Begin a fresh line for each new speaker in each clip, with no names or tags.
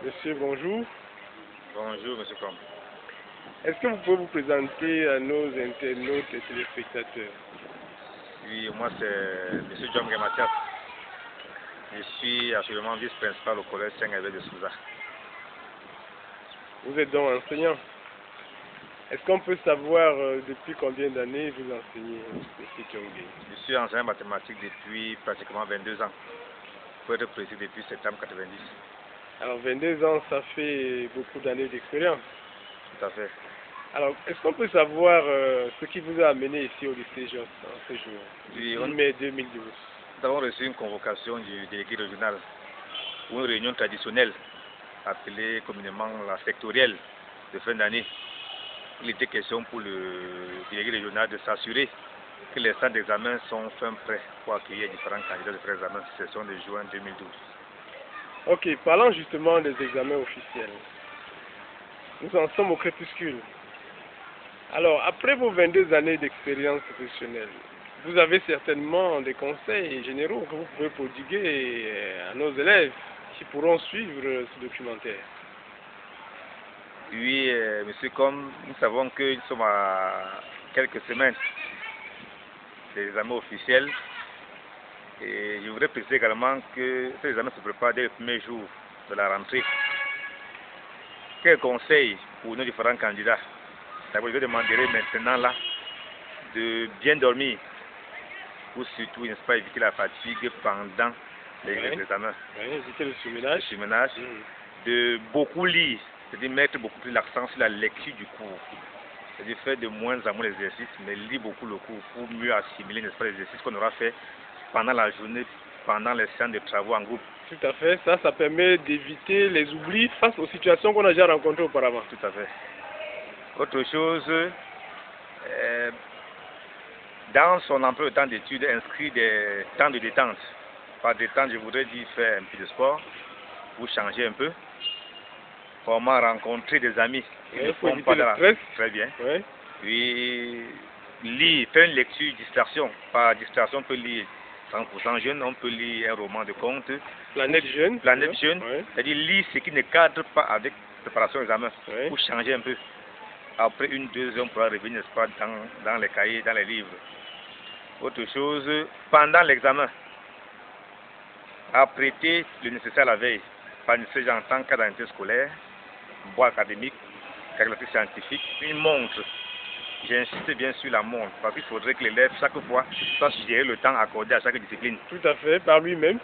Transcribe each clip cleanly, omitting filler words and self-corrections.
Monsieur, bonjour.
Bonjour, monsieur Com.
Est-ce que vous pouvez vous présenter à nos internautes et téléspectateurs?
Oui, moi c'est monsieur John Mathias. Je suis actuellement vice-principal au collège Saint-Gervais de Souza.
Vous êtes donc enseignant. Est-ce qu'on peut savoir depuis combien d'années vous enseignez, monsieur Djongé?
Je suis enseignant mathématique depuis pratiquement 22 ans. Pour être précis, depuis septembre 90.
Alors 22 ans, ça fait beaucoup d'années d'expérience.
Tout à fait.
Alors, est-ce qu'on peut savoir ce qui vous a amené ici au lycée Josse en ce jour,
Oui,
mai 2012?
Nous avons reçu une convocation du délégué régional pour une réunion traditionnelle appelée communément la sectorielle de fin d'année. Il était question pour le délégué régional de s'assurer que les centres d'examen sont fin prêts pour accueillir différents candidats de pré-examen session de juin 2012.
Ok, parlant justement des examens officiels. Nous en sommes au crépuscule. Alors, après vos 22 années d'expérience professionnelle, vous avez certainement des conseils généraux que vous pouvez prodiguer à nos élèves qui pourront suivre ce documentaire.
Oui, monsieur, comme nous savons que nous sommes à quelques semaines des examens officiels, et je voudrais préciser également que ces examens se préparent dès le premier jour de la rentrée. Quels conseils pour nos différents candidats? D'abord, je demanderai maintenant là de bien dormir pour surtout, n'est-ce pas, éviter la fatigue pendant les examens.
Oui, éviter le surménage.
De beaucoup lire, c'est-à-dire mettre beaucoup plus l'accent sur la lecture du cours. C'est-à-dire faire de moins en moins l'exercice, mais lire beaucoup le cours pour mieux assimiler, n'est-ce pas, l'exercice qu'on aura fait pendant la journée, pendant les séances de travaux en groupe.
Tout à fait, ça permet d'éviter les oublis face aux situations qu'on a déjà rencontrées auparavant.
Tout à fait. Autre chose, dans son emploi de temps d'études, inscrit des temps de détente. Par détente, je voudrais dire faire un peu de sport, pour changer un peu. Comment rencontrer des amis qui ne font pas de la...
stress.
Très bien.
Oui.
Puis, lire, faire une lecture, distraction. Par distraction, on peut lire 100% jeune, on peut lire un roman de conte.
Planète jeune.
Planète jeune,
oui.
C'est-à-dire lire ce qui ne cadre pas avec préparation examen,
Oui.
pour changer un peu. Après une, 2 heures, on pourra revenir, n'est-ce pas, dans les cahiers, dans les livres. Autre chose, pendant l'examen, apprêter le nécessaire la veille. Pas nécessaire en tant qu'administrateur scolaire, bois académique, calculatrice scientifique, une montre. J'insiste bien sur la montre, parce qu'il faudrait que l'élève, chaque fois, sache gérer le temps accordé à chaque discipline.
Tout à fait, par lui-même.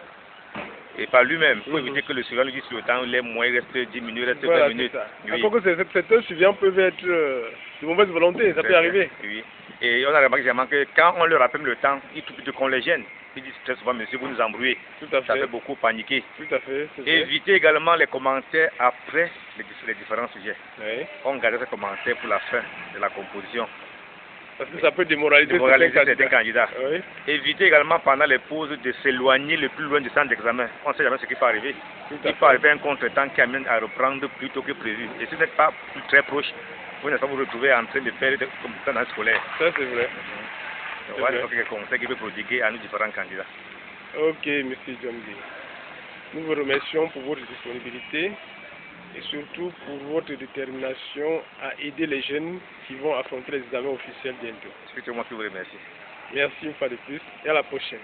Et par lui-même, pour éviter que le suivant lui dise sur le temps, il est moins, il reste 10 minutes, il reste 20 minutes.
Oui. Encore que certains suivants peuvent être de mauvaise volonté, ça peut arriver.
Oui. Et on a remarqué que quand on leur rappelle le temps, ils trouvent plutôt qu'on les gêne. Ils disent très souvent, monsieur, vous nous embrouillez.
Tout à fait.
Ça fait beaucoup paniquer.
Tout à fait.
Éviter également les commentaires après les différents sujets.
Oui.
On garde ces commentaires pour la fin de la composition.
Parce que ça peut démoraliser
certains candidats.
Oui.
Éviter également pendant les pauses de s'éloigner le plus loin du centre d'examen. On ne sait jamais ce qui peut arriver. Il peut arriver un contretemps qui amène à reprendre plus tôt que prévu. Et si vous n'êtes pas très proche, vous n'allez pas vous retrouver en train de faire des compétences scolaires.
Ça, c'est vrai.
Voilà quelques conseils qu'il peut prodiguer à nos différents candidats.
Ok, M. Djongé. Nous vous remercions pour votre disponibilité et surtout pour votre détermination à aider les jeunes qui vont affronter les examens officiels bientôt.
C'est moi qui vous remercie.
Merci une fois de plus et à la prochaine.